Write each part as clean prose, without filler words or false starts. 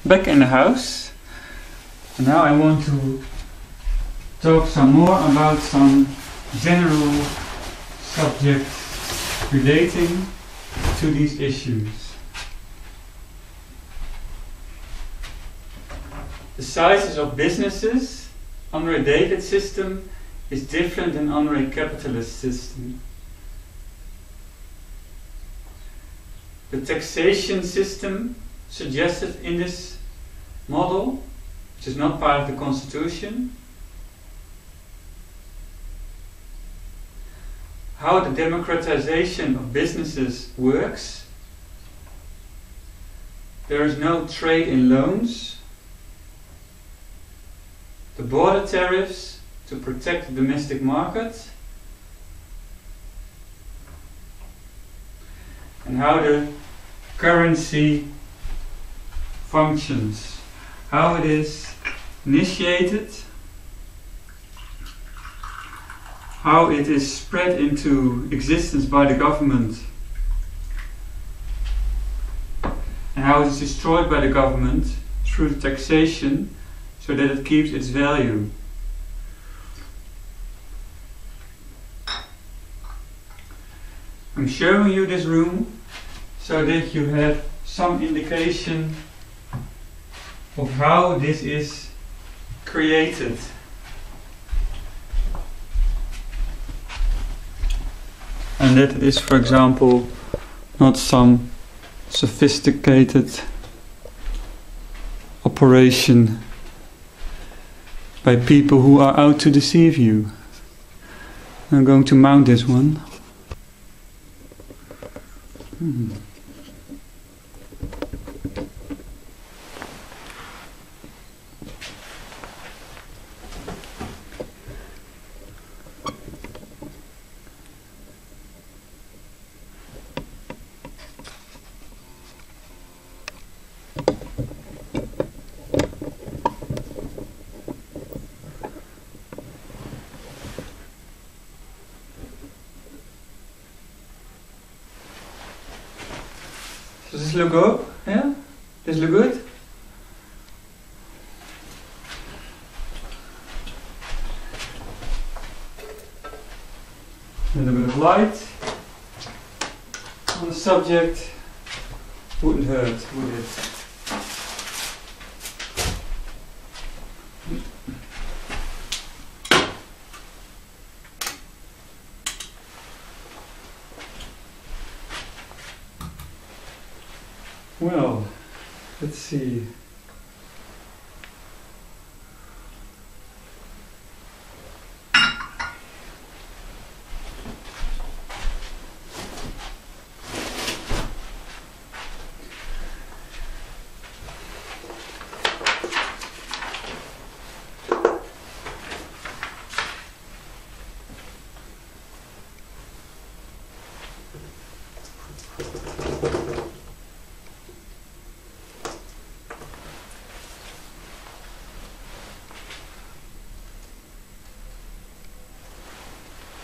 back in the house. And now I want to talk some more about some general subjects relating to these issues. The sizes of businesses under a o-tavid system is different than under a capitalist system. The taxation system suggested in this model, which is not part of the Constitution, how the democratization of businesses works. There is no trade in loans. The border tariffs to protect the domestic market, and how the currency functions, how it is initiated, how it is spread into existence by the government, and how it is destroyed by the government through the taxation so that it keeps its value. I'm showing you this room so that you have some indication of how this is created. And that is, for example, not some sophisticated operation by people who are out to deceive you. I'm going to mount this one. Does this look good? Yeah? Does this look good? A little bit of light on the subject wouldn't hurt, would it? Well, let's see.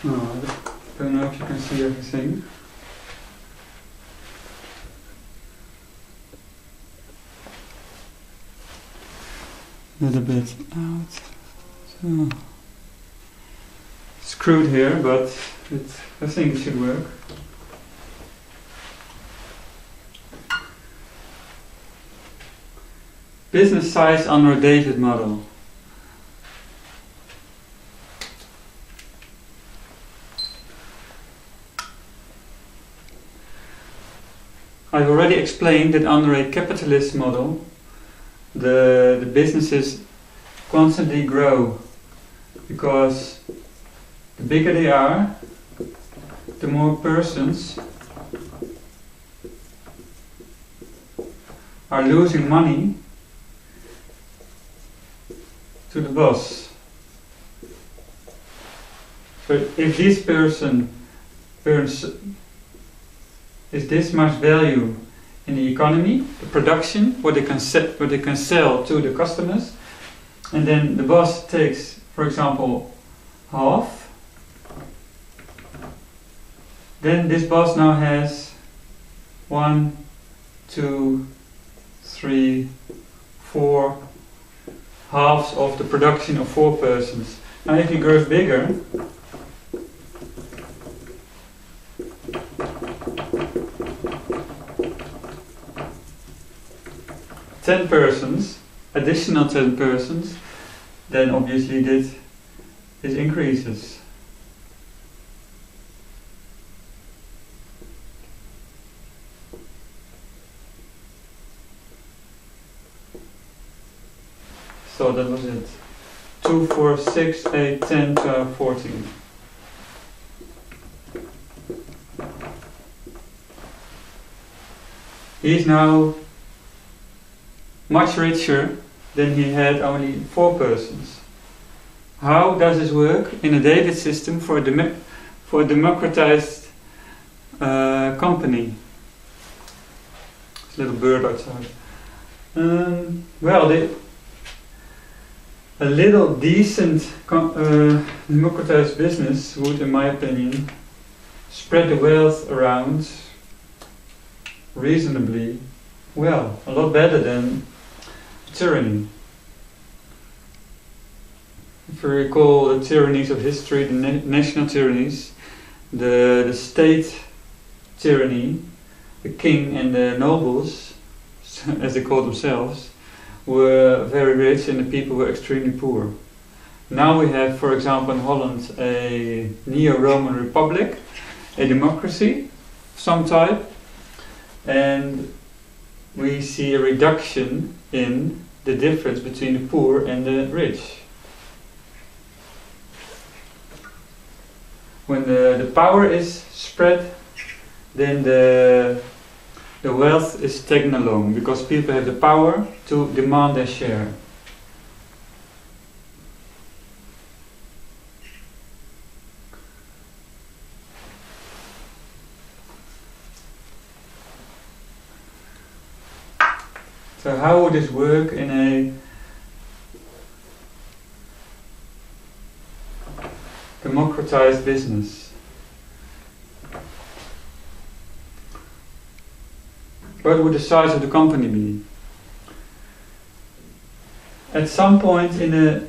Oh, I don't know if you can see everything. A little bit out. So screwed here, but I think it should work. Business size under a o-tavid model. I've already explained that under a capitalist model, the businesses constantly grow because the bigger they are, the more persons are losing money to the boss. So if this person earns is this much value in the economy, the production, what they can sell to the customers, and then the boss takes, for example, half, then this boss now has 1, 2, 3, 4 halves of the production of 4 persons. Now if he grows bigger, additional 10 persons, then obviously this increases. So that was it. 2, 4, 6, 8, 10, 12, 14. He's now much richer than he had only 4 persons. How does this work in a o-tavid system for a democratized company? There's a little bird outside. Well, a little decent democratized business would, in my opinion, spread the wealth around reasonably well, a lot better than tyranny. If you recall the tyrannies of history, the national tyrannies, the state tyranny, the king and the nobles, as they call themselves, were very rich and the people were extremely poor. Now we have, for example, in Holland, a neo-Roman republic, a democracy of some type, and we see a reduction in the difference between the poor and the rich. When the power is spread, then the wealth is taken along, because people have the power to demand their share. So how would this work in a democratized business? What would the size of the company be? At some point in a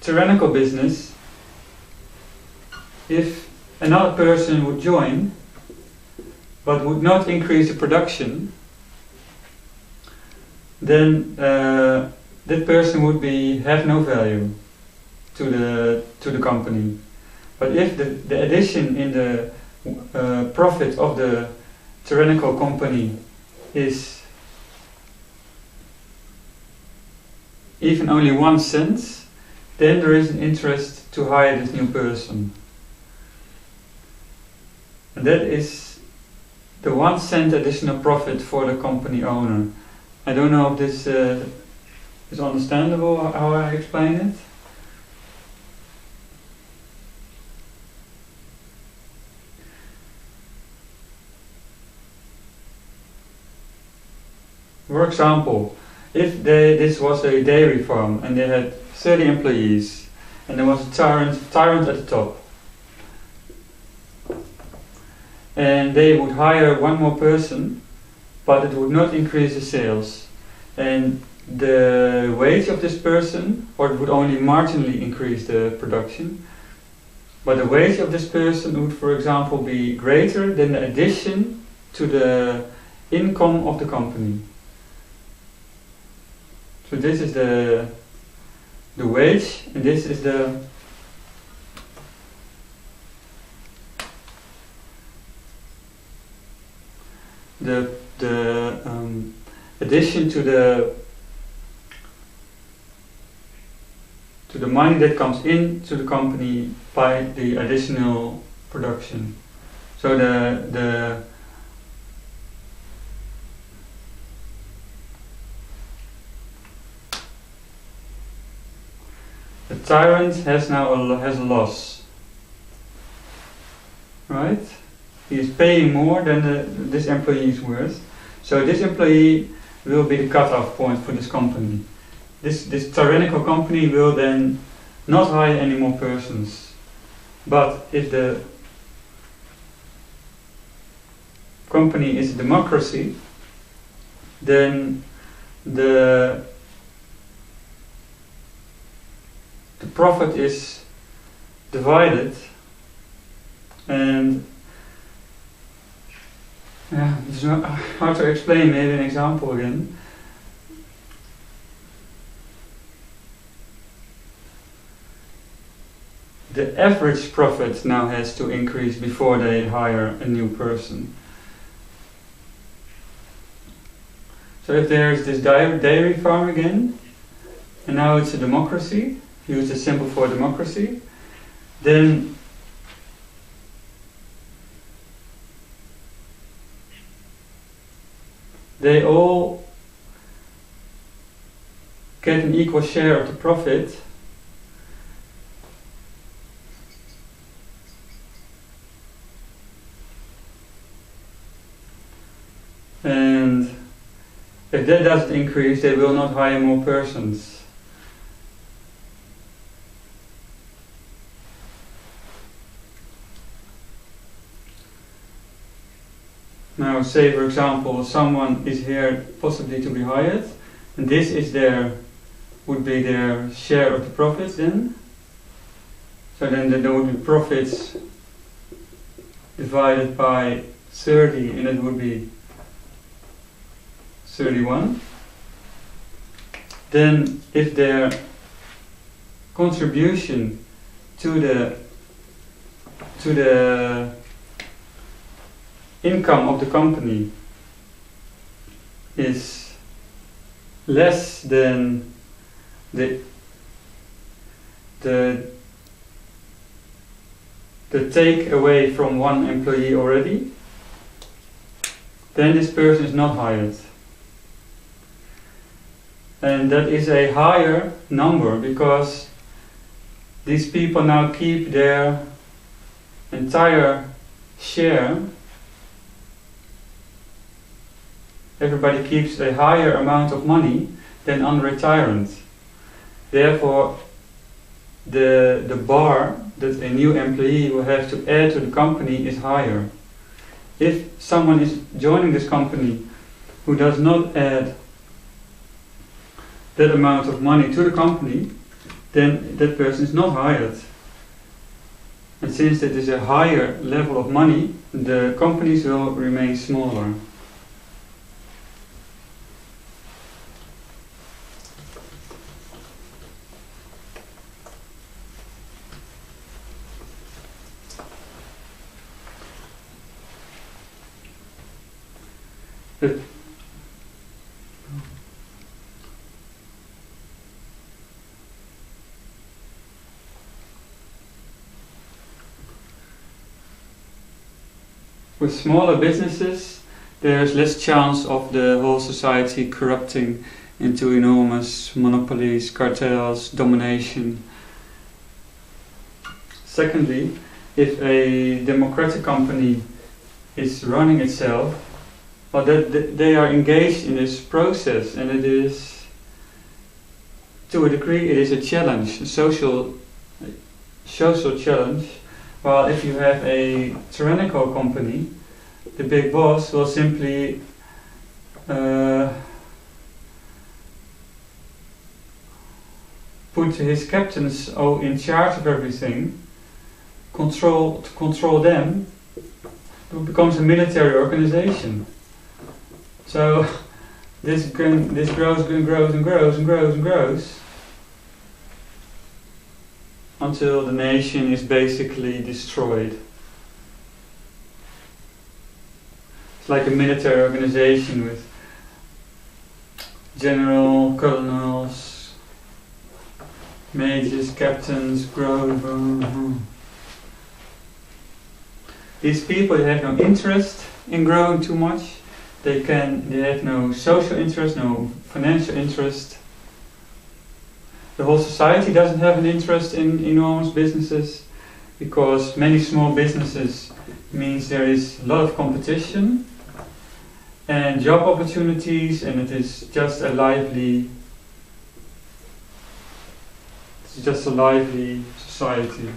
tyrannical business, if another person would join but would not increase the production, then that person would have no value to the company. But if the addition in the profit of the tyrannical company is even only 1 cent, then there is an interest to hire this new person. And that is the 1 cent additional profit for the company owner. I don't know if this is understandable how I explain it. For example, if this was a dairy farm and they had 30 employees and there was a tyrant at the top, and they would hire 1 more person, but it would not increase the sales, and the wage of this person, or it would only marginally increase the production, but the wage of this person would, for example, be greater than the addition to the income of the company. So this is the wage, and this is the addition to the money that comes into the company by the additional production. So the tyrant has now has a loss, right? He is paying more than this employee is worth. So this employee will be the cutoff point for this company. This tyrannical company will then not hire any more persons. But if the company is a democracy, then the profit is divided, and it's not hard to explain. Maybe an example again. The average profit now has to increase before they hire a new person. So if there is this dairy farm again, and now it's a democracy, use the symbol for democracy, then they all get an equal share of the profit. And if that doesn't increase, they will not hire more persons. Now, say for example, someone is here possibly to be hired, and this is would be their share of the profits then. So then there would be profits divided by 30, and it would be 31. Then if their contribution to the income of the company is less than the take away from one employee already, then this person is not hired. And that is a higher number because these people now keep their entire share. Everybody keeps a higher amount of money than on retirement. Therefore, the bar that a new employee will have to add to the company is higher. If someone is joining this company who does not add that amount of money to the company, then that person is not hired. And since it is a higher level of money, the companies will remain smaller. With smaller businesses, there is less chance of the whole society corrupting into enormous monopolies, cartels, domination. Secondly, if a democratic company is running itself, well, they are engaged in this process, and it is, to a degree, it is a challenge, a social challenge. While if you have a tyrannical company, the big boss will simply put his captains in charge of everything, control them. It becomes a military organization. So this grows and grows and grows and grows and grows until the nation is basically destroyed. It's like a military organization with general, colonels, majors, captains, These people, they have no interest in growing too much. They have no social interest, no financial interest. The whole society doesn't have an interest in enormous businesses, because many small businesses means there is a lot of competition and job opportunities, and it is just a lively society.